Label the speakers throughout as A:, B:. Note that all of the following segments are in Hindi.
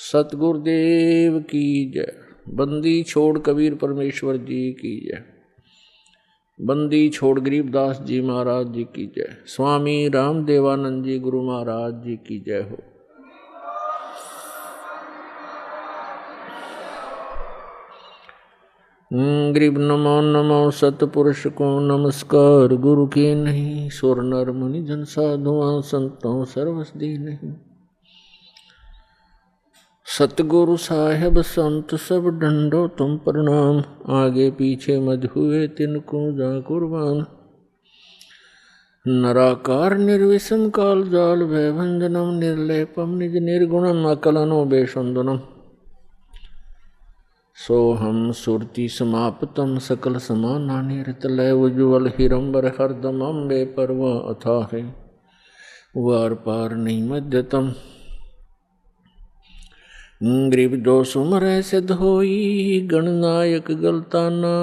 A: सतगुरुदेव की जय। बंदी छोड़ कबीर परमेश्वर जी की जय। बंदी छोड़ गरीबदास जी महाराज जी की जय। स्वामी रामदेवानंद जी गुरु महाराज जी की जय हो। गरीब नमो नमो सतपुरुष को नमस्कार। गुरु की नहीं सुर नर मुनि जन साधुआं संतों सर्वसदी नहीं। सतगुरु साहेब संत सब डंडो तुम प्रणाम। आगे पीछे मज हुए तिनको जा कुर्बान। नराकार निर्विषम काल जाल भयभंजनम निर्लेपम निज निर्गुणम अकलनो बेसुंदनम। सोहम सुरति समाप्तम सकल समाना निरतलय उज्ज्वल हिरंबर हरदम अम्बे परवा अथाहे वार पार नहीं मध्यतम। गरीब जो सुमर सिद्ध होई गणनायक गलताना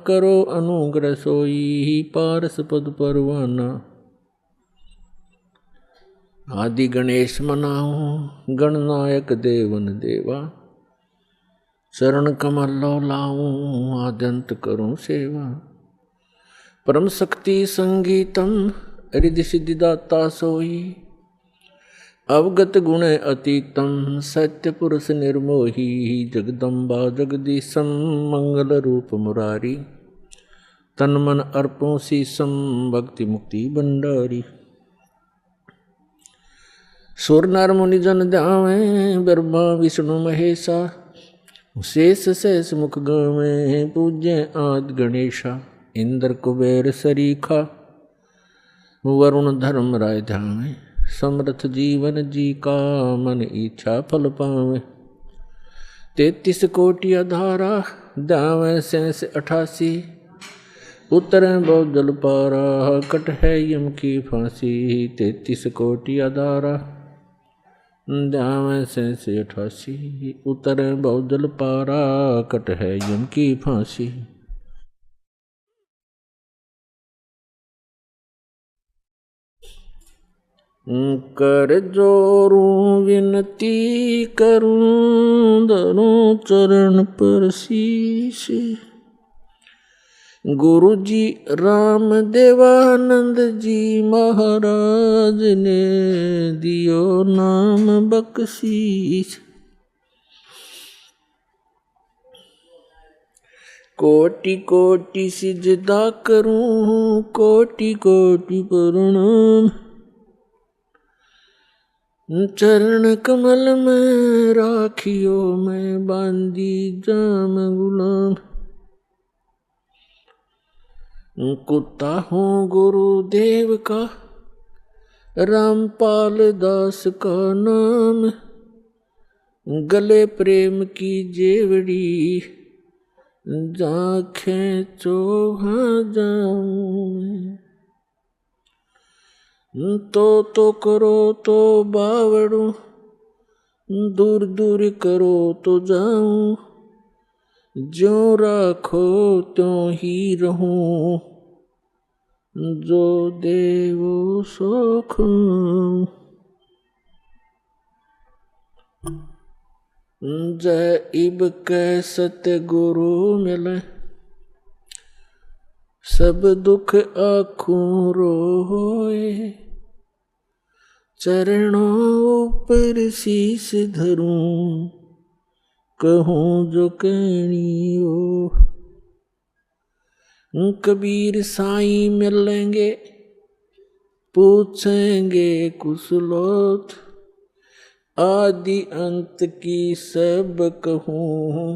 A: करो अनुग्रह सोई पारस पद परवाना। आदि गणेश मनाऊं गणनायक देवन देवा चरण कमल लाऊं आद्यंत करूं सेवा। परम शक्ति संगीतम हृदय सिद्धिदाता सोई अवगत गुण अतीतम सत्य पुरुष निर्मोही। जगदम्बा जगदीशम मंगल रूप मुरारी तन मन अर्पों शीसम भक्ति मुक्ति भंडारी। सुर नर मुनि जन ध्यावे ब्रह्मा विष्णु महेशा शेष शेष मुख गावे पूज्य आदि गणेशा। इंद्र कुबेर सरीखा वरुण धर्म राय ध्यावे समर्थ जीवन जी का मन इच्छा फल पावे। 33 कोटि अधारा दावे 88 उतरे बहुत जल पारा कट है यम की फांसी। 33 कोटि अधारा दावे 88 उतरे बहुत जल पारा कट है यम की फांसी। कर जोरूं विनती करूं धरूं चरण पर शीश। गुरु जी राम देवानंद जी महाराज ने दियो नाम बख्शीश। कोटि कोटि सिजदा करूं कोटि कोटि प्रणाम। चरण कमल में राखियो मैं बांदी जाम गुलाम। कुत्ता हूँ गुरुदेव का रामपाल दास का नाम। गले प्रेम की जेवड़ी जाखें चोहा जाऊं। तो करो तो बावड़ू दूर दूर करो तो जाऊं। ज्यों राखो त्यों ही रहूं जो देवो सो खाऊं। जय इब कै सतगुरु मिले सब दुख आखूं रोए। चरणों पर शीस धरूं कहूं जो कहनी हो। कबीर साईं मिलेंगे पूछेंगे कुशलोत। आदि अंत की सब कहूं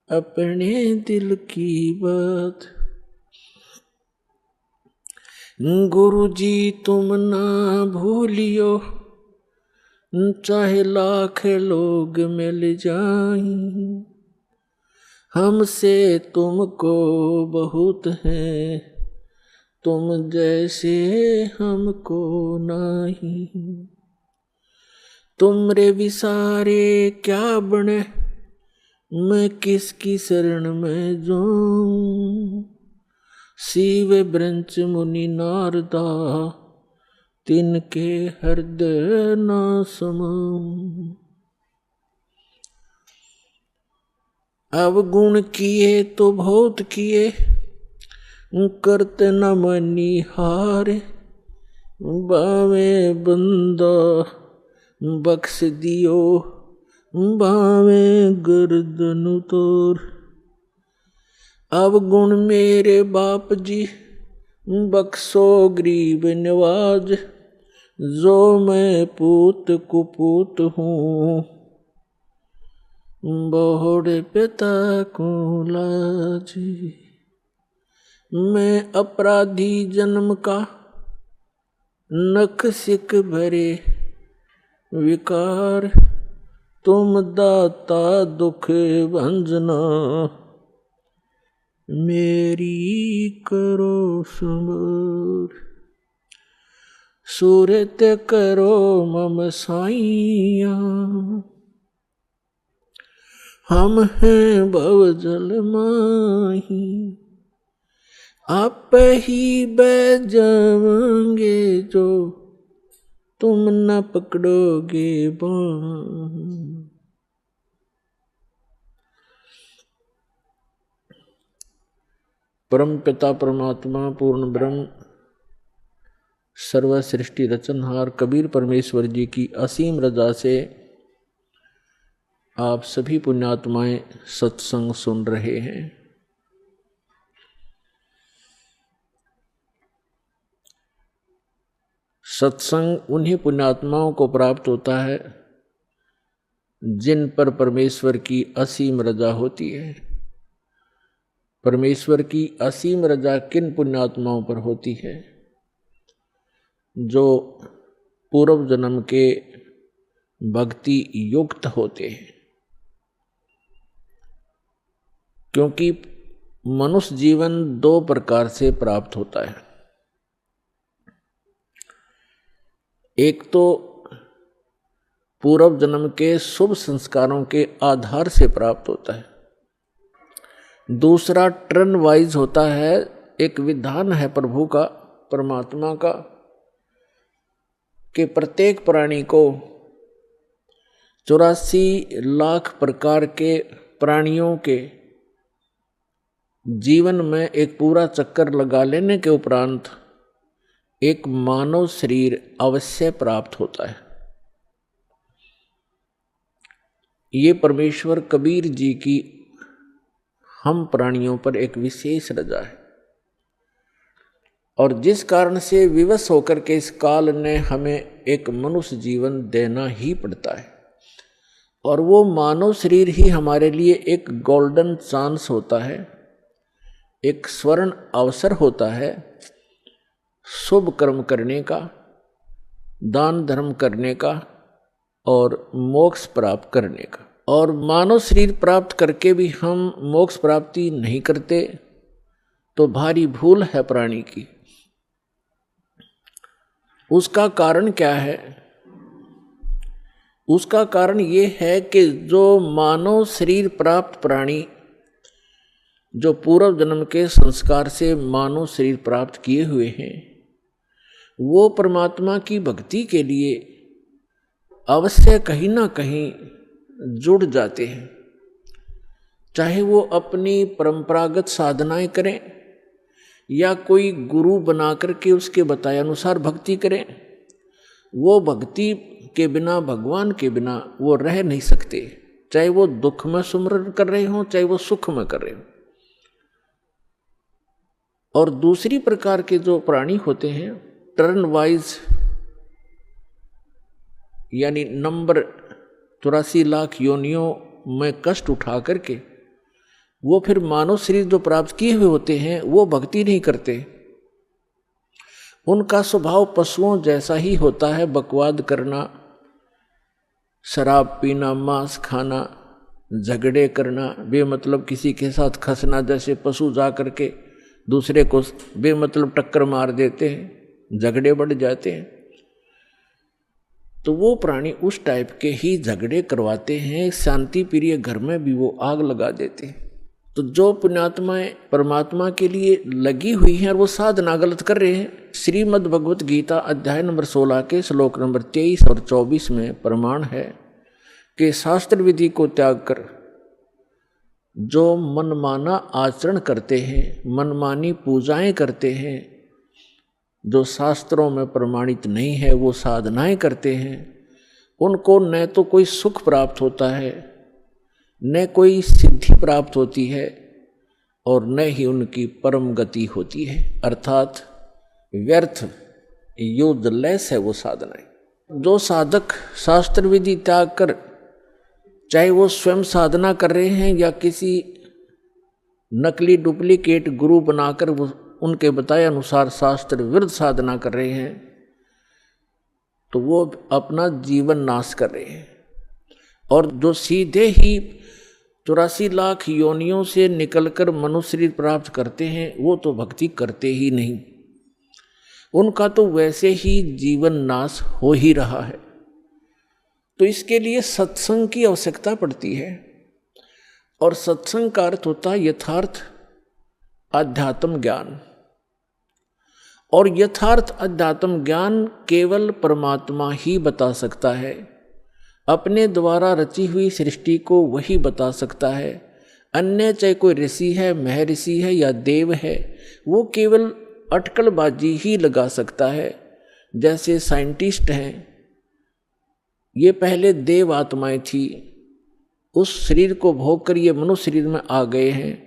A: अपने दिल की बात। गुरु जी तुम ना भूलियो चाहे लाख लोग मिल जाएं। हमसे तुमको बहुत है तुम जैसे हमको नहीं। तुमरे विसारे क्या बने मैं किसकी शरण में जाऊं। शिव ब्रंच मुनि नारदा तिनके हृदय ना समाऊं। अवगुण किए तो बहुत किए, करते न मनी हार, बावे बंदा बख्श दियो, बावे गर्दन तोर। अवगुण मेरे बाप जी, बख्शो गरीब नवाज, जो मैं पूत कुपूत हूँ, बोहड़ पिता को लाजी। मैं अपराधी जन्म का, नख सिक भरे विकार, तुम दाता दुख भंजना, मेरी करो संभार। सूरत करो मम साइया, हम हैं भवजल माही, आप ही बह जाओगे जो तुम न पकड़ोगे बाण। परम पिता परमात्मा पूर्ण ब्रह्म सर्व सृष्टि रचनहार कबीर परमेश्वर जी की असीम रजा से आप सभी पुण्यात्माएं सत्संग सुन रहे हैं। सत्संग उन्हीं पुण्यात्माओं को प्राप्त होता है जिन पर परमेश्वर की असीम रजा होती है। परमेश्वर की असीम रजा किन पुण्यात्माओं पर होती है? जो पूर्व जन्म के भक्ति युक्त होते हैं। क्योंकि मनुष्य जीवन दो प्रकार से प्राप्त होता है। एक तो पूर्व जन्म के शुभ संस्कारों के आधार से प्राप्त होता है, दूसरा टर्न वाइज होता है। एक विधान है प्रभु का, परमात्मा का, कि प्रत्येक प्राणी को 84 लाख प्रकार के प्राणियों के जीवन में एक पूरा चक्कर लगा लेने के उपरांत एक मानव शरीर अवश्य प्राप्त होता है। ये परमेश्वर कबीर जी की हम प्राणियों पर एक विशेष रजा है, और जिस कारण से विवश होकर के इस काल ने हमें एक मनुष्य जीवन देना ही पड़ता है। और वो मानव शरीर ही हमारे लिए एक गोल्डन चांस होता है, एक स्वर्ण अवसर होता है शुभ कर्म करने का, दान धर्म करने का और मोक्ष प्राप्त करने का। और मानव शरीर प्राप्त करके भी हम मोक्ष प्राप्ति नहीं करते तो भारी भूल है प्राणी की। उसका कारण क्या है? उसका कारण ये है कि जो मानव शरीर प्राप्त प्राणी जो पूर्व जन्म के संस्कार से मानव शरीर प्राप्त किए हुए हैं, वो परमात्मा की भक्ति के लिए अवश्य कहीं ना कहीं जुड़ जाते हैं। चाहे वो अपनी परंपरागत साधनाएं करें या कोई गुरु बना करके उसके बताए अनुसार भक्ति करें, वो भक्ति के बिना, भगवान के बिना वो रह नहीं सकते। चाहे वो दुख में सुमरन कर रहे हों, चाहे वो सुख में कर रहे हों। और दूसरी प्रकार के जो प्राणी होते हैं टर्न वाइज, यानी नंबर 84 लाख योनियों में कष्ट उठा करके वो फिर मानव शरीर जो प्राप्त किए हुए होते हैं वो भक्ति नहीं करते। उनका स्वभाव पशुओं जैसा ही होता है, बकवाद करना, शराब पीना, मांस खाना, झगड़े करना, बेमतलब किसी के साथ खसना। जैसे पशु जा करके दूसरे को बेमतलब टक्कर मार देते हैं, झगड़े बढ़ जाते हैं, तो वो प्राणी उस टाइप के ही झगड़े करवाते हैं। शांति प्रिय घर में भी वो आग लगा देते हैं। तो जो पुण्यात्माएं परमात्मा के लिए लगी हुई हैं और वो साधना गलत कर रहे हैं, श्रीमद् भगवत गीता अध्याय नंबर 16 के श्लोक नंबर 23 और 24 में प्रमाण है कि शास्त्र विधि को त्याग कर जो मनमाना आचरण करते हैं, मनमानी पूजाएं करते हैं, जो शास्त्रों में प्रमाणित नहीं है वो साधनाएं करते हैं, उनको न तो कोई सुख प्राप्त होता है, न कोई सिद्धि प्राप्त होती है, और न ही उनकी परम गति होती है। अर्थात व्यर्थ, यूजलेस है वो साधनाएं। जो साधक शास्त्र विधि त्याग कर, चाहे वो स्वयं साधना कर रहे हैं या किसी नकली डुप्लीकेट गुरु बनाकर वो उनके बताए अनुसार शास्त्र विरुद्ध साधना कर रहे हैं, तो वो अपना जीवन नाश कर रहे हैं। और जो सीधे ही 84 लाख योनियों से निकलकर मनुष्य शरीर प्राप्त करते हैं, वो तो भक्ति करते ही नहीं, उनका तो वैसे ही जीवन नाश हो ही रहा है। तो इसके लिए सत्संग की आवश्यकता पड़ती है, और सत्संग का अर्थ होता है यथार्थ अध्यात्म ज्ञान। और यथार्थ अध्यात्म ज्ञान केवल परमात्मा ही बता सकता है। अपने द्वारा रची हुई सृष्टि को वही बता सकता है। अन्य चाहे कोई ऋषि है, महर्षि है या देव है, वो केवल अटकलबाजी ही लगा सकता है। जैसे साइंटिस्ट हैं, ये पहले देव आत्माएं थी, उस शरीर को भोग कर ये मनुष्य शरीर में आ गए हैं।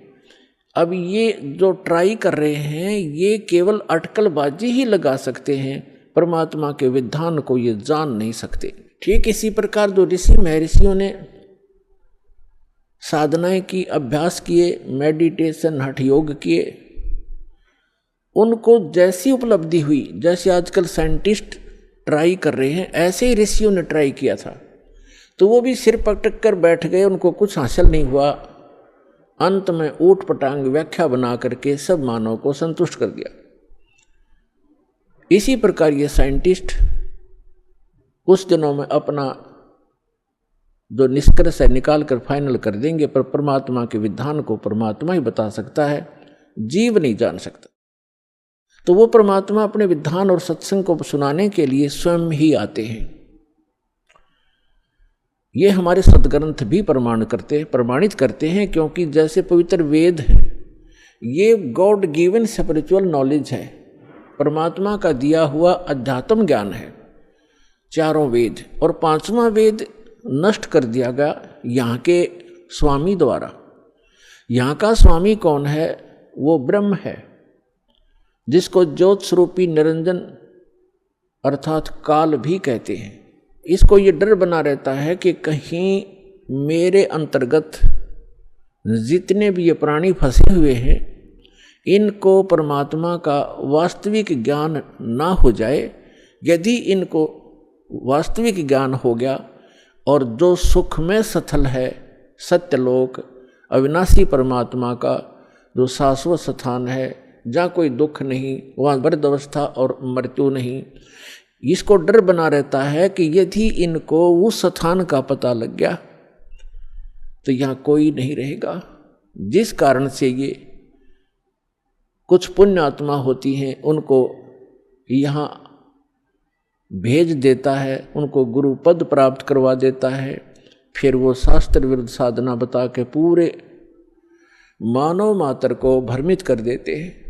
A: अब ये जो ट्राई कर रहे हैं, ये केवल अटकलबाजी ही लगा सकते हैं, परमात्मा के विधान को ये जान नहीं सकते। ठीक इसी प्रकार जो ऋषि महर्षियों ने साधनाएं की, अभ्यास किए, मेडिटेशन हठ योग किए, उनको जैसी उपलब्धि हुई, जैसे आजकल साइंटिस्ट ट्राई कर रहे हैं, ऐसे ही ऋषियों ने ट्राई किया था, तो वो भी सिर पटक कर बैठ गए, उनको कुछ हासिल नहीं हुआ। अंत में ऊट पटांग व्याख्या बना करके सब मानव को संतुष्ट कर दिया। इसी प्रकार ये साइंटिस्ट कुछ दिनों में अपना जो निष्कर्ष है निकाल कर फाइनल कर देंगे, पर परमात्मा के विधान को परमात्मा ही बता सकता है, जीव नहीं जान सकता। तो वो परमात्मा अपने विधान और सत्संग को सुनाने के लिए स्वयं ही आते हैं। ये हमारे सदग्रंथ भी प्रमाणित करते हैं, क्योंकि जैसे पवित्र वेद है, ये गॉड गिवन स्पिरिचुअल नॉलेज है, परमात्मा का दिया हुआ अध्यात्म ज्ञान है, चारों वेद। और पांचवा वेद नष्ट कर दिया गया यहाँ के स्वामी द्वारा। यहाँ का स्वामी कौन है? वो ब्रह्म है, जिसको ज्योत स्वरूपी निरंजन अर्थात काल भी कहते हैं। इसको ये डर बना रहता है कि कहीं मेरे अंतर्गत जितने भी ये प्राणी फंसे हुए हैं, इनको परमात्मा का वास्तविक ज्ञान ना हो जाए। यदि इनको वास्तविक ज्ञान हो गया और जो सुख में सथल है, सत्यलोक अविनाशी परमात्मा का जो शाश्वत स्थान है, जहाँ कोई दुख नहीं, वहाँ वृद्ध अवस्था और मृत्यु नहीं, इसको डर बना रहता है कि यदि इनको उस स्थान का पता लग गया तो यहाँ कोई नहीं रहेगा। जिस कारण से ये कुछ पुण्य आत्मा होती हैं, उनको यहाँ भेज देता है, उनको गुरु पद प्राप्त करवा देता है, फिर वो शास्त्र विरुद्ध साधना बता के पूरे मानव मात्र को भ्रमित कर देते हैं।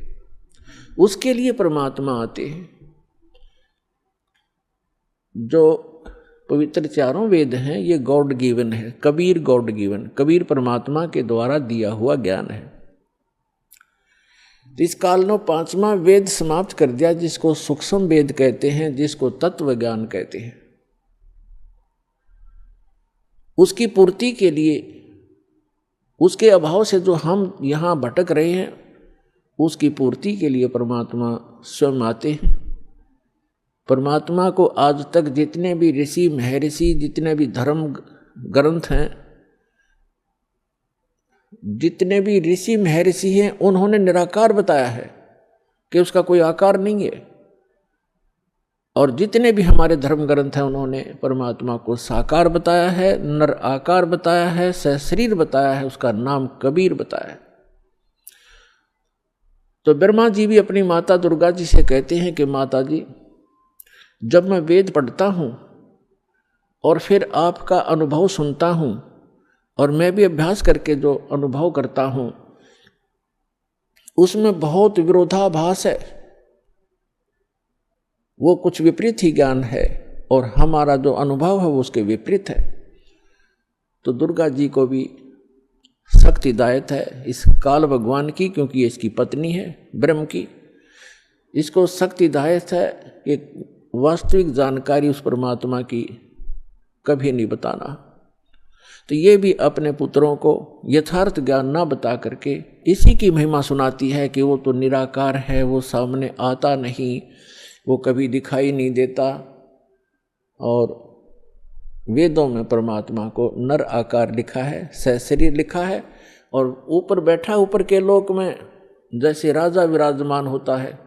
A: उसके लिए परमात्मा आते हैं। जो पवित्र चारों वेद हैं, ये गॉड गिवन है, कबीर गॉड गिवन, कबीर परमात्मा के द्वारा दिया हुआ ज्ञान है। इस काल ने पांचवा वेद समाप्त कर दिया, जिसको सूक्ष्म वेद कहते हैं, जिसको तत्व ज्ञान कहते हैं। उसकी पूर्ति के लिए, उसके अभाव से जो हम यहाँ भटक रहे हैं, उसकी पूर्ति के लिए परमात्मा स्वयं आते हैं। परमात्मा को आज तक जितने भी ऋषि महर्षि, जितने भी धर्म ग्रंथ हैं, जितने भी ऋषि महर्षि हैं, उन्होंने निराकार बताया है कि उसका कोई आकार नहीं है। और जितने भी हमारे धर्म ग्रंथ हैं, उन्होंने परमात्मा को साकार बताया है, नर आकार बताया है, सहशरीर बताया है, उसका नाम कबीर बताया है। तो ब्रह्मा जी भी अपनी माता दुर्गा जी से कहते हैं कि माता जी, जब मैं वेद पढ़ता हूँ और फिर आपका अनुभव सुनता हूँ और मैं भी अभ्यास करके जो अनुभव करता हूँ उसमें बहुत विरोधाभास है, वो कुछ विपरीत ही ज्ञान है और हमारा जो अनुभव है वो उसके विपरीत है। तो दुर्गा जी को भी सख्त हिदायत है इस काल भगवान की, क्योंकि ये इसकी पत्नी है ब्रह्म की। इसको सख्त हिदायत है कि वास्तविक जानकारी उस परमात्मा की कभी नहीं बताना। तो ये भी अपने पुत्रों को यथार्थ ज्ञान ना बता करके इसी की महिमा सुनाती है कि वो तो निराकार है, वो सामने आता नहीं, वो कभी दिखाई नहीं देता। और वेदों में परमात्मा को नर आकार लिखा है, सहशरीर लिखा है, और ऊपर बैठा ऊपर के लोक में जैसे राजा विराजमान होता है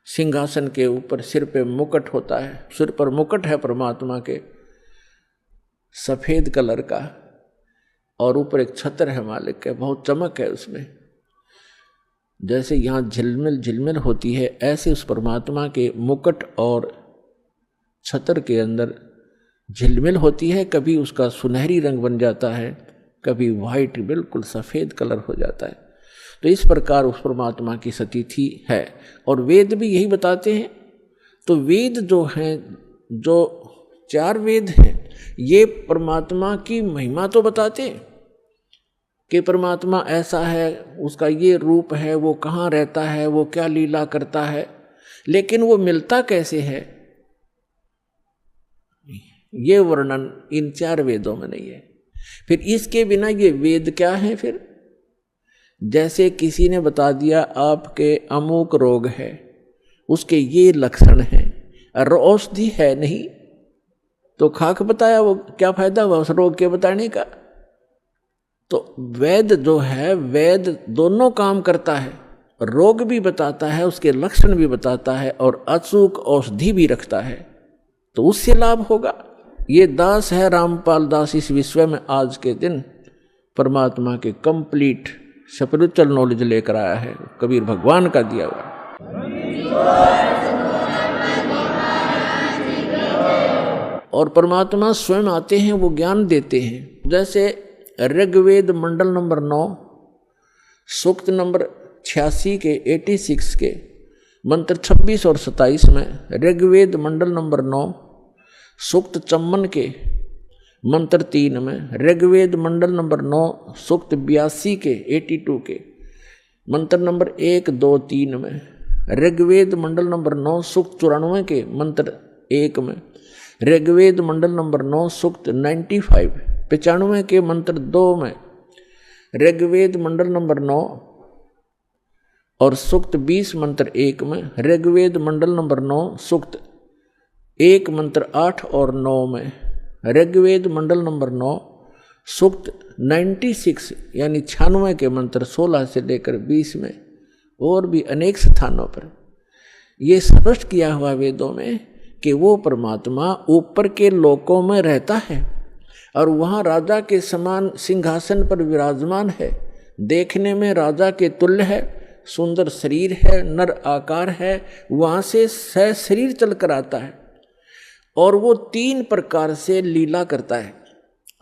A: सिंहासन के ऊपर, सिर पे मुकुट होता है, सिर पर मुकुट है परमात्मा के सफ़ेद कलर का, और ऊपर एक छत्र है मालिक के, बहुत चमक है उसमें। जैसे यहाँ झिलमिल झिलमिल होती है ऐसे उस परमात्मा के मुकुट और छत्र के अंदर झिलमिल होती है। कभी उसका सुनहरी रंग बन जाता है, कभी वाइट बिल्कुल सफ़ेद कलर हो जाता है। तो इस प्रकार उस परमात्मा की स्थिति है, और वेद भी यही बताते हैं। तो वेद जो हैं, जो 4 वेद हैं, ये परमात्मा की महिमा तो बताते हैं कि परमात्मा ऐसा है, उसका ये रूप है, वो कहाँ रहता है, वो क्या लीला करता है, लेकिन वो मिलता कैसे है ये वर्णन इन 4 वेदों में नहीं है। फिर इसके बिना ये वेद क्या है? फिर जैसे किसी ने बता दिया आपके अमुक रोग है, उसके ये लक्षण हैं, और औषधि है नहीं, तो खाक बताया, वो क्या फायदा हुआ उस रोग के बताने का? तो वेद जो है, वेद दोनों काम करता है, रोग भी बताता है, उसके लक्षण भी बताता है, और अचूक औषधि भी रखता है, तो उससे लाभ होगा। ये दास है रामपाल दास इस विश्व में आज के दिन परमात्मा के कंप्लीट स्पिरिचुअल नॉलेज लेकर आया है, कबीर भगवान का दिया हुआ। और परमात्मा स्वयं आते हैं, वो ज्ञान देते हैं। जैसे ऋग्वेद मंडल नंबर 9 सूक्त नंबर 86 के 86 के मंत्र 26 और 27 में, ऋग्वेद मंडल नंबर 9 सूक्त 54 के मंत्र 3 में, ऋग्वेद मंडल नंबर 9 सूक्त 82 के 82 के मंत्र नंबर 1, 2, 3 में, ऋग्वेद मंडल नंबर 9 सूक्त 94 के मंत्र 1 में, ऋग्वेद मंडल नंबर 9 सूक्त 95 के मंत्र 2 में, ऋग्वेद मंडल नंबर 9 और सूक्त 20 मंत्र 1 में, ऋग्वेद मंडल नंबर 9 सूक्त 1 मंत्र 8 और 9 में, ऋग्वेद मंडल नंबर 9 सूक्त 96 यानी 96 के मंत्र 16 से लेकर 20 में, और भी अनेक स्थानों पर ये स्पष्ट किया हुआ वेदों में कि वो परमात्मा ऊपर के लोकों में रहता है और वहाँ राजा के समान सिंहासन पर विराजमान है, देखने में राजा के तुल्य है, सुंदर शरीर है, नर आकार है, वहाँ से शरीर चल कर आता है, और वो 3 प्रकार से लीला करता है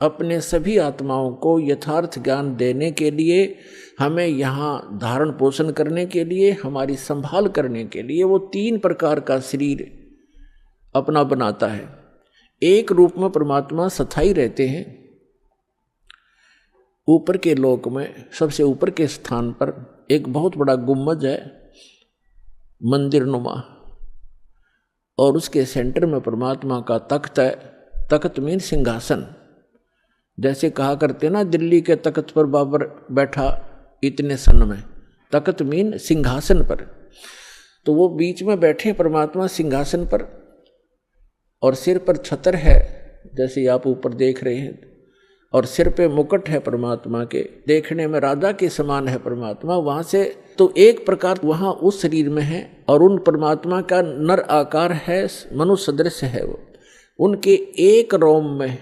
A: अपने सभी आत्माओं को यथार्थ ज्ञान देने के लिए, हमें यहाँ धारण पोषण करने के लिए, हमारी संभाल करने के लिए वो 3 प्रकार का शरीर अपना बनाता है। एक रूप में परमात्मा स्थायी रहते हैं ऊपर के लोक में, सबसे ऊपर के स्थान पर एक बहुत बड़ा गुम्बद है मंदिर नुमा, और उसके सेंटर में परमात्मा का तख्त है। तख्त मीन सिंहासन, जैसे कहा करते ना दिल्ली के तख्त पर बाबर बैठा इतने सन में, तख्त मीन सिंहासन पर। तो वो बीच में बैठे परमात्मा सिंहासन पर, और सिर पर छत्र है जैसे आप ऊपर देख रहे हैं, और सिर पे मुकुट है परमात्मा के, देखने में राजा के समान है परमात्मा। वहाँ से तो एक प्रकार वहाँ उस शरीर में है, और उन परमात्मा का नर आकार है, मनुष्य सदृश है वो। उनके एक रोम में,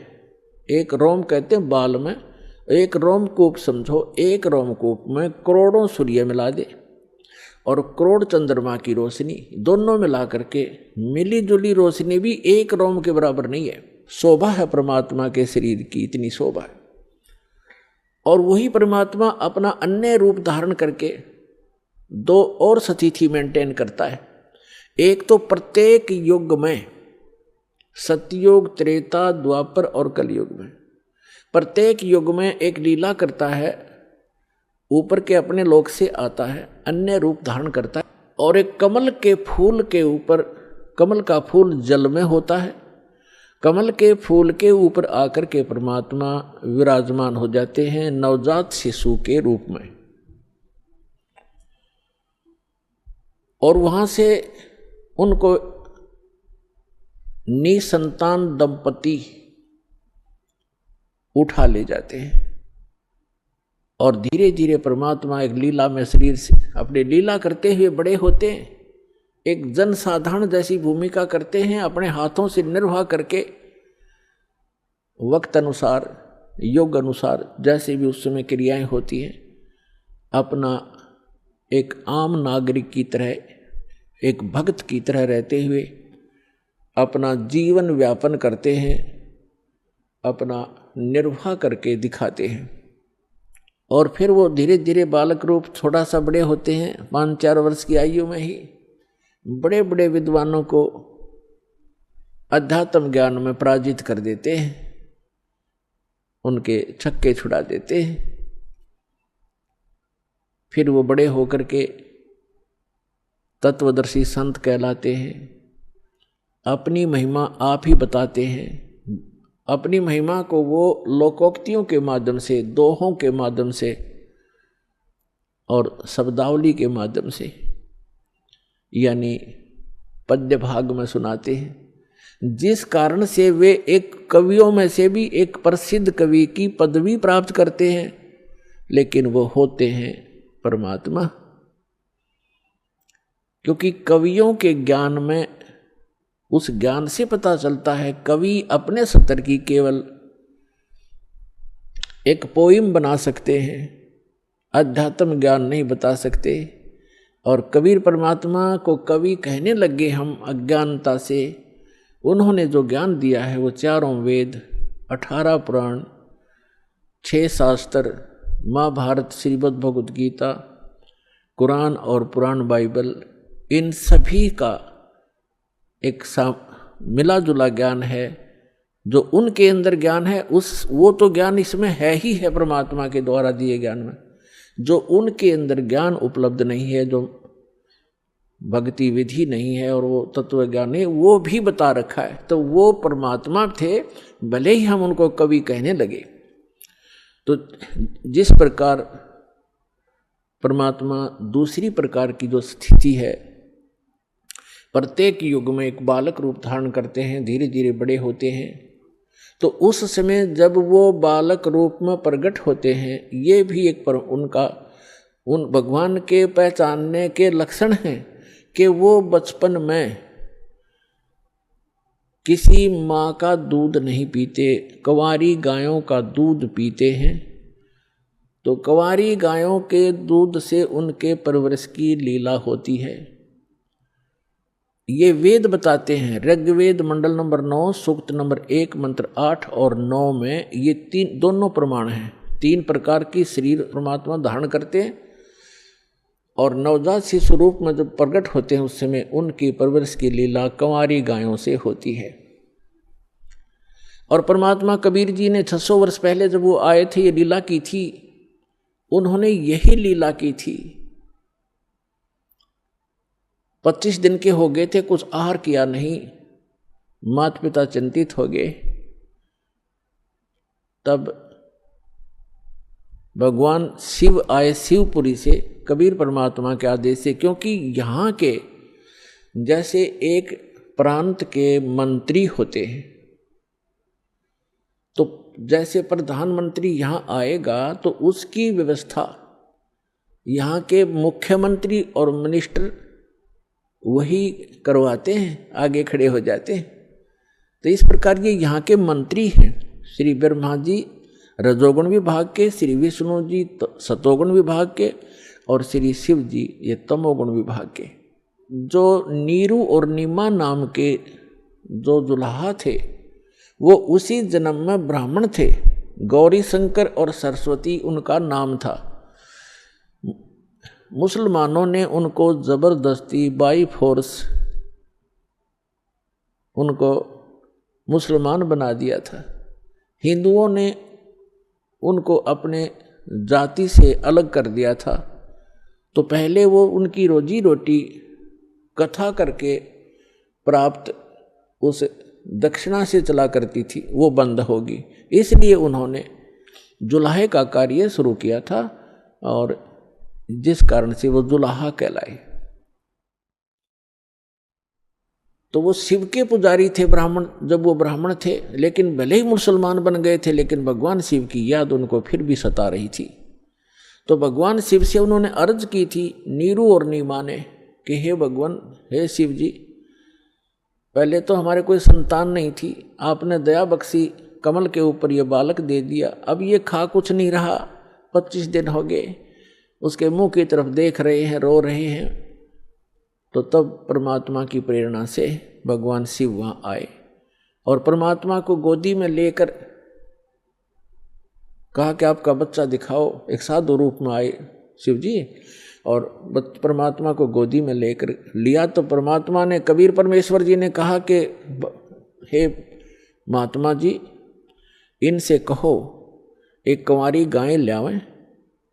A: एक रोम कहते हैं बाल में, एक रोमकूप समझो, एक रोमकूप में करोड़ों सूर्य मिला दे और करोड़ चंद्रमा की रोशनी, दोनों मिला करके मिली जुली रोशनी भी एक रोम के बराबर नहीं है। शोभा है परमात्मा के शरीर की, इतनी शोभा है। और वही परमात्मा अपना अन्य रूप धारण करके दो और स्थिति मेंटेन करता है। एक तो प्रत्येक युग में, सतयुग, त्रेता, द्वापर और कलयुग में, प्रत्येक युग में एक लीला करता है, ऊपर के अपने लोक से आता है, अन्य रूप धारण करता है। और एक कमल के फूल के ऊपर, कमल का फूल जल में होता है, कमल के फूल के ऊपर आकर के परमात्मा विराजमान हो जाते हैं नवजात शिशु के रूप में। और वहां से उनको निसंतान दंपति उठा ले जाते हैं और धीरे धीरे परमात्मा एक लीला में शरीर से अपने लीला करते हुए बड़े होते हैं। एक जन साधारण जैसी भूमिका करते हैं, अपने हाथों से निर्वाह करके वक्त अनुसार, योग अनुसार जैसे भी उस समय क्रियाएं होती हैं, अपना एक आम नागरिक की तरह, एक भक्त की तरह रहते हुए अपना जीवन व्यापन करते हैं, अपना निर्वाह करके दिखाते हैं। और फिर वो धीरे धीरे बालक रूप थोड़ा सा बड़े होते हैं, 5-4 वर्ष की आयु में ही बड़े बड़े विद्वानों को अध्यात्म ज्ञान में पराजित कर देते हैं, उनके छक्के छुड़ा देते हैं। फिर वो बड़े होकर के तत्वदर्शी संत कहलाते हैं, अपनी महिमा आप ही बताते हैं। अपनी महिमा को वो लोकोक्तियों के माध्यम से, दोहों के माध्यम से और शब्दावली के माध्यम से, यानी पद्य भाग में सुनाते हैं, जिस कारण से वे एक कवियों में से भी एक प्रसिद्ध कवि की पदवी प्राप्त करते हैं, लेकिन वो होते हैं परमात्मा। क्योंकि कवियों के ज्ञान में, उस ज्ञान से पता चलता है, कवि अपने स्तर की केवल एक पोइम बना सकते हैं, अध्यात्म ज्ञान नहीं बता सकते। और कबीर परमात्मा को कवि कहने लगे हम अज्ञानता से। उन्होंने जो ज्ञान दिया है वो 4 वेद, 18 पुराण, 6 शास्त्र, महाभारत, श्रीमद् भगवद गीता, कुरान और पुराण बाइबल, इन सभी का एक मिला जुला ज्ञान है। जो उनके अंदर ज्ञान है वो तो ज्ञान इसमें है ही है, परमात्मा के द्वारा दिए ज्ञान में। जो उनके अंदर ज्ञान उपलब्ध नहीं है, जो भक्ति विधि नहीं है और वो तत्व ज्ञान है, वो भी बता रखा है। तो वो परमात्मा थे, भले ही हम उनको कवि कहने लगे। तो जिस प्रकार परमात्मा दूसरी प्रकार की जो स्थिति है, प्रत्येक युग में एक बालक रूप धारण करते हैं, धीरे धीरे बड़े होते हैं। तो उस समय जब वो बालक रूप में प्रकट होते हैं, ये भी एक उनका उन भगवान के पहचानने के लक्षण हैं कि वो बचपन में किसी माँ का दूध नहीं पीते, कंवारी गायों का दूध पीते हैं। तो कंवारी गायों के दूध से उनके परवरिश की लीला होती है। ये वेद बताते हैं। ऋग्वेद मंडल नंबर 9, सूक्त नंबर 1, मंत्र 8 और 9 में ये दोनों प्रमाण हैं। 3 प्रकार की शरीर परमात्मा धारण करते हैं और नवजात शिशु रूप में जब प्रकट होते हैं उस समय उनकी परवरिश की लीला कंवारी गायों से होती है। और परमात्मा कबीर जी ने 600 वर्ष पहले जब वो आए थे, ये लीला की थी, उन्होंने यही लीला की थी। 25 दिन के हो गए थे, कुछ आहार किया नहीं, माता पिता चिंतित हो गए। तब भगवान शिव आए शिवपुरी से, कबीर परमात्मा के आदेश से, क्योंकि यहाँ के जैसे एक प्रांत के मंत्री होते हैं, तो जैसे प्रधानमंत्री यहाँ आएगा तो उसकी व्यवस्था यहाँ के मुख्यमंत्री और मिनिस्टर वही करवाते हैं, आगे खड़े हो जाते हैं। तो इस प्रकार ये यहाँ के मंत्री हैं। श्री ब्रह्मा जी रजोगुण विभाग के, श्री विष्णु जी सतोगुण विभाग के और श्री शिव जी ये तमोगुण विभाग के। जो नीरू और नीमा नाम के जो दुल्हा थे वो उसी जन्म में ब्राह्मण थे, गौरी शंकर और सरस्वती उनका नाम था। मुसलमानों ने उनको जबरदस्ती बाई फोर्स उनको मुसलमान बना दिया था। हिंदुओं ने उनको अपने जाति से अलग कर दिया था। तो पहले वो उनकी रोजी रोटी कथा करके प्राप्त उस दक्षिणा से चला करती थी, वो बंद होगी। इसलिए उन्होंने जुलाहे का कार्य शुरू किया था और जिस कारण से वो जुलाहा कहलाए। तो वो शिव के पुजारी थे ब्राह्मण, जब वो ब्राह्मण थे, लेकिन भले ही मुसलमान बन गए थे, लेकिन भगवान शिव की याद उनको फिर भी सता रही थी। तो भगवान शिव से उन्होंने अर्ज की थी, नीरू और नीमा ने, कि हे भगवान, हे शिव जी, पहले तो हमारे कोई संतान नहीं थी, आपने दया बख्शी, कमल के ऊपर ये बालक दे दिया, अब ये खा कुछ नहीं रहा, 25 दिन हो गए, उसके मुंह की तरफ देख रहे हैं, रो रहे हैं। तो तब परमात्मा की प्रेरणा से भगवान शिव वहाँ आए और परमात्मा को गोदी में लेकर कहा कि आपका बच्चा दिखाओ। एक साधु रूप में आए शिव जी और परमात्मा को गोदी में लेकर लिया। तो परमात्मा ने, कबीर परमेश्वर जी ने कहा कि हे महात्मा जी, इनसे कहो एक कंवारी गाय लावें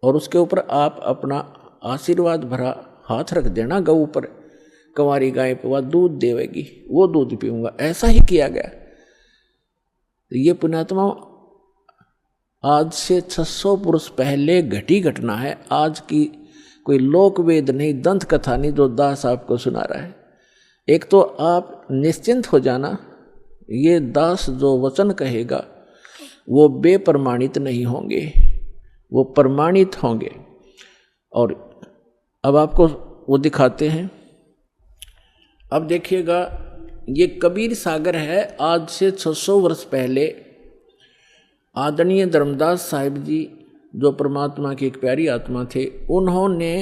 A: और उसके ऊपर आप अपना आशीर्वाद भरा हाथ रख देना गऊ पर, कंवारी गाय पे वह दूध देवेगी, वो दूध पीऊंगा। ऐसा ही किया गया। तो ये पुण्यात्मा आज से 600 वर्ष पहले घटी घटना है, आज की कोई लोक वेद नहीं, दंत कथा नहीं जो दास आपको सुना रहा है। एक तो आप निश्चिंत हो जाना, ये दास जो वचन कहेगा वो बेप्रमाणित नहीं होंगे, वो प्रमाणित होंगे। और अब आपको वो दिखाते हैं। अब देखिएगा, ये कबीर सागर है। आज से 600 वर्ष पहले आदरणीय धर्मदास साहिब जी, जो परमात्मा की एक प्यारी आत्मा थे, उन्होंने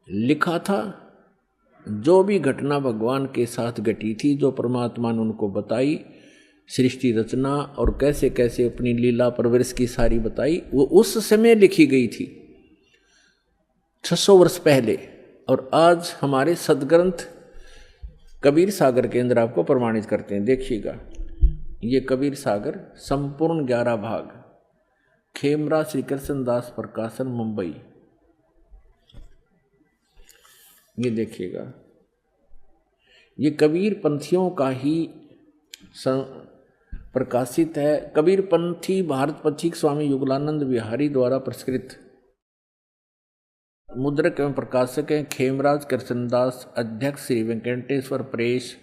A: लिखा था जो भी घटना भगवान के साथ घटी थी, जो परमात्मा ने उनको बताई, सृष्टि रचना और कैसे कैसे अपनी लीला परवरिश की सारी बताई, वो उस समय लिखी गई थी 600 वर्ष पहले। और आज हमारे सदग्रंथ कबीर सागर के अंदर आपको प्रमाणित करते हैं। देखिएगा, ये कबीर सागर संपूर्ण 11 भाग, खेमरा श्री कृष्ण दास प्रकाशन, मुंबई। ये देखिएगा, ये कबीर पंथियों का ही प्रकाशित है। कबीर पंथी भारत पथिक स्वामी युगलानंद बिहारी द्वारा प्रस्कृत। मुद्रक एवं प्रकाशक हैं खेमराज कृष्णदास, अध्यक्ष श्री वेंकटेश्वर प्रेस,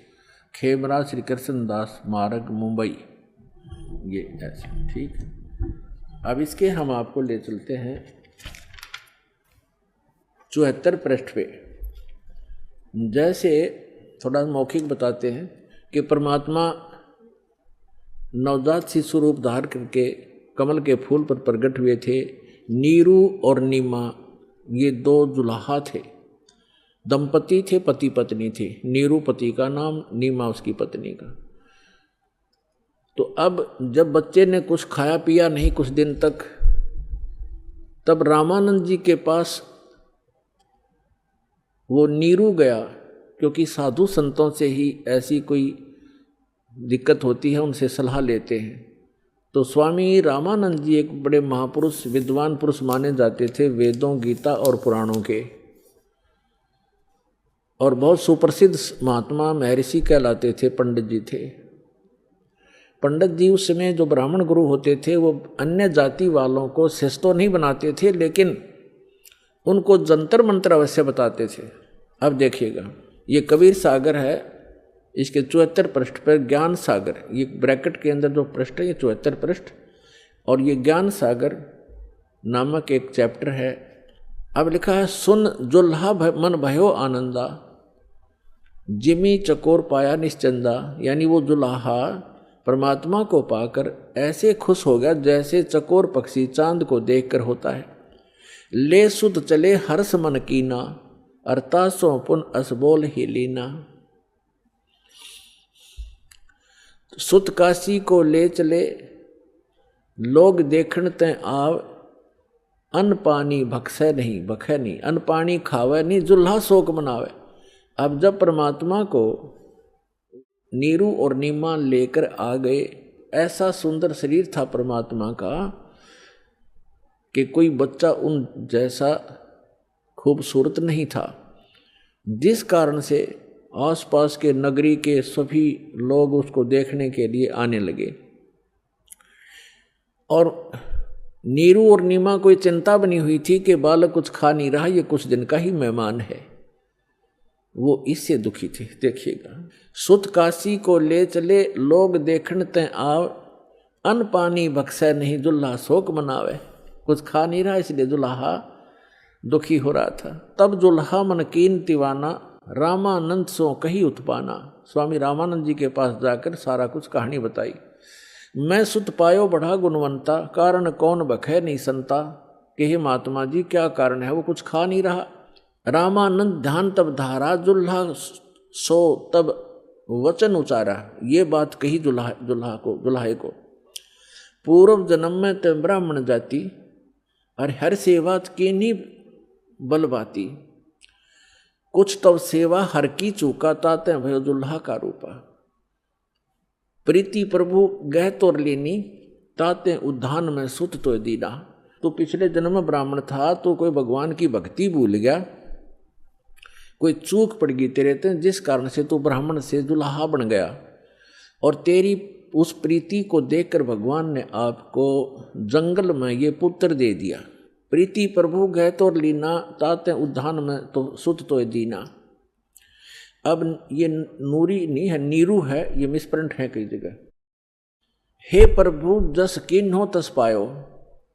A: खेमराज श्री कृष्णदास मार्ग, मुंबई। ये ऐसे ठीक। अब इसके हम आपको ले चलते हैं 74 पृष्ठ पे। जैसे थोड़ा मौखिक बताते हैं कि परमात्मा नवजात शिशु रूप धार करके कमल के फूल पर प्रकट हुए थे। नीरू और नीमा ये 2 जुलाहा थे, दंपति थे, पति पत्नी थे। नीरू पति का नाम, नीमा उसकी पत्नी का। तो अब जब बच्चे ने कुछ खाया पिया नहीं कुछ दिन तक, तब रामानंद जी के पास वो नीरू गया, क्योंकि साधु संतों से ही ऐसी कोई दिक्कत होती है, उनसे सलाह लेते हैं। तो स्वामी रामानंद जी एक बड़े महापुरुष, विद्वान पुरुष माने जाते थे, वेदों, गीता और पुराणों के, और बहुत सुप्रसिद्ध महात्मा महर्षि कहलाते थे। पंडित जी थे। पंडित जी उस समय जो ब्राह्मण गुरु होते थे, वो अन्य जाति वालों को शिष्य तो नहीं बनाते थे, लेकिन उनको जंतर मंत्र अवश्य बताते थे। अब देखिएगा, ये कबीर सागर है, इसके 74 पृष्ठ पर ज्ञान सागर, ये ब्रैकेट के अंदर जो पृष्ठ है ये 74 पृष्ठ, और ये ज्ञान सागर नामक एक चैप्टर है। अब लिखा है, सुन जुल्हा मन भयो आनंदा, जिमी चकोर पाया निश्चंदा। यानी वो जुल्हा परमात्मा को पाकर ऐसे खुश हो गया जैसे चकोर पक्षी चांद को देखकर होता है। ले सुध चले हर्ष मन कीना, अर्थासों पुन असबोल ही लीना। सुत काशी को ले चले लोग देखण ते आव, अन्न पानी भक्षय नहीं, भखे नहीं, अन्न पानी खावे नहीं, जुल्हा शोक मनावे। अब जब परमात्मा को नीरू और नीमा लेकर आ गए, ऐसा सुंदर शरीर था परमात्मा का कि कोई बच्चा उन जैसा खूबसूरत नहीं था, जिस कारण से आसपास के नगरी के सभी लोग उसको देखने के लिए आने लगे। और नीरू और नीमा को चिंता बनी हुई थी कि बालक कुछ खा नहीं रहा, ये कुछ दिन का ही मेहमान है, वो इससे दुखी थे। देखिएगा, सुत काशी को ले चले, लोग देखण ते आव, अन्न पानी भक्षय नहीं, दुल्हा शोक मनावे। कुछ खा नहीं रहा इसलिए दुल्हा दुखी हो रहा था। तब दुल्हा मन कीन तिवाना, रामानंद सो कही उत्पाना। स्वामी रामानंद जी के पास जाकर सारा कुछ कहानी बताई। मैं सुत पायो बड़ा गुणवंता, कारण कौन बखे नहीं संता। कि हे महात्मा जी क्या कारण है, वो कुछ खा नहीं रहा। रामानंद ध्यान तब धारा, दुल्हा सो तब वचन उचारा। ये बात कही दुल्हाए को, पूर्व जन्म में ते ब्राह्मण जाति, और हर सेवा की नहीं बलबाती। कुछ तब सेवा हर की चूका, ताते भयो दुल्हा का रूपा। प्रीति प्रभु गह तोर लेनी, ताते उद्धान में सुत तो दीना। तो पिछले जन्म में ब्राह्मण था, तो कोई भगवान की भक्ति भूल गया, कोई चूक पड़ गई तेरे ते, जिस कारण से तू ब्राह्मण से दुल्हा बन गया। और तेरी उस प्रीति को देखकर भगवान ने आपको जंगल में ये पुत्र दे दिया। प्रीति प्रभु गह तोर लीना, ताते उद्धान में तो सुत तो दीना। अब ये नूरी नहीं है, नीरू है, ये मिसप्रिंट है कई जगह। हे प्रभु जस किन्हो तस पायो।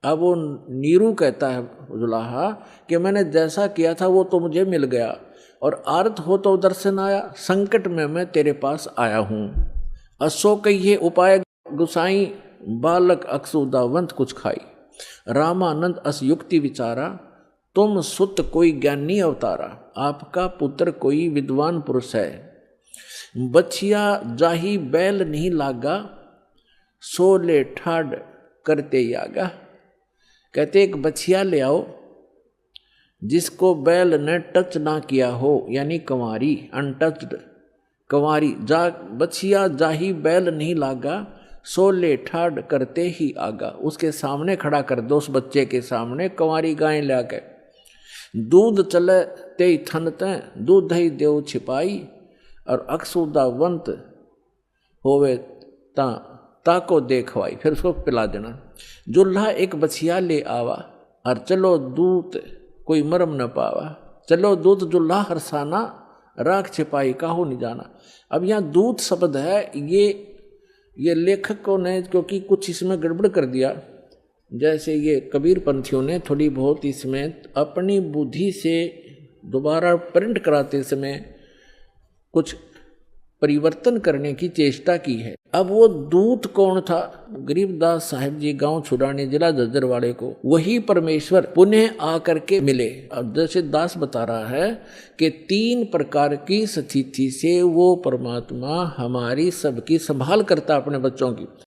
A: अब वो नीरू कहता है दुल्हा कि मैंने जैसा किया था वो तो मुझे मिल गया, और आर्त हो तो दर्शन आया, संकट में मैं तेरे पास आया हूँ। असो कहिए उपाय गुसाई, बालक अक्सुदावंत कुछ खाई। रामानंद अस युक्ति विचारा, तुम सुत कोई ज्ञानी अवतारा। आपका पुत्र कोई विद्वान पुरुष है। बछिया जाही बैल नहीं लागा, सोले ठाड करते ही आगा। कहते एक बछिया ले आओ जिसको बैल ने टच ना किया हो, यानी कंवारी, अनटच्ड कंवारी। बछिया जाही बैल नहीं लागा, सोले ठाड करते ही आगा। उसके सामने खड़ा कर दो, उस बच्चे के सामने कंवारी गाय लाके। दूध चले ते थन ते, दूध ही देव छिपाई। और अक्सुदावंत होवे ताको देखवाई, फिर उसको पिला देना। जुल्हा एक बछिया ले आवा, और चलो दूत कोई मरम न पावा। चलो दूत जुल्हा हरसाना, राख छिपाई काहू नहीं जाना। अब यहाँ दूत शब्द है, ये लेखकों ने क्योंकि कुछ इसमें गड़बड़ कर दिया, जैसे ये कबीर पंथियों ने थोड़ी बहुत इसमें अपनी बुद्धि से दोबारा प्रिंट कराते समय कुछ परिवर्तन करने की चेष्टा की है। अब वो दूत कौन था? गरीबदास साहिब जी गांव छुड़ाने जिला जज्जरवाड़े को वही परमेश्वर पुनः आकर के मिले। अब जैसे दास बता रहा है कि 3 प्रकार की स्थिति से वो परमात्मा हमारी सबकी संभाल करता अपने बच्चों की।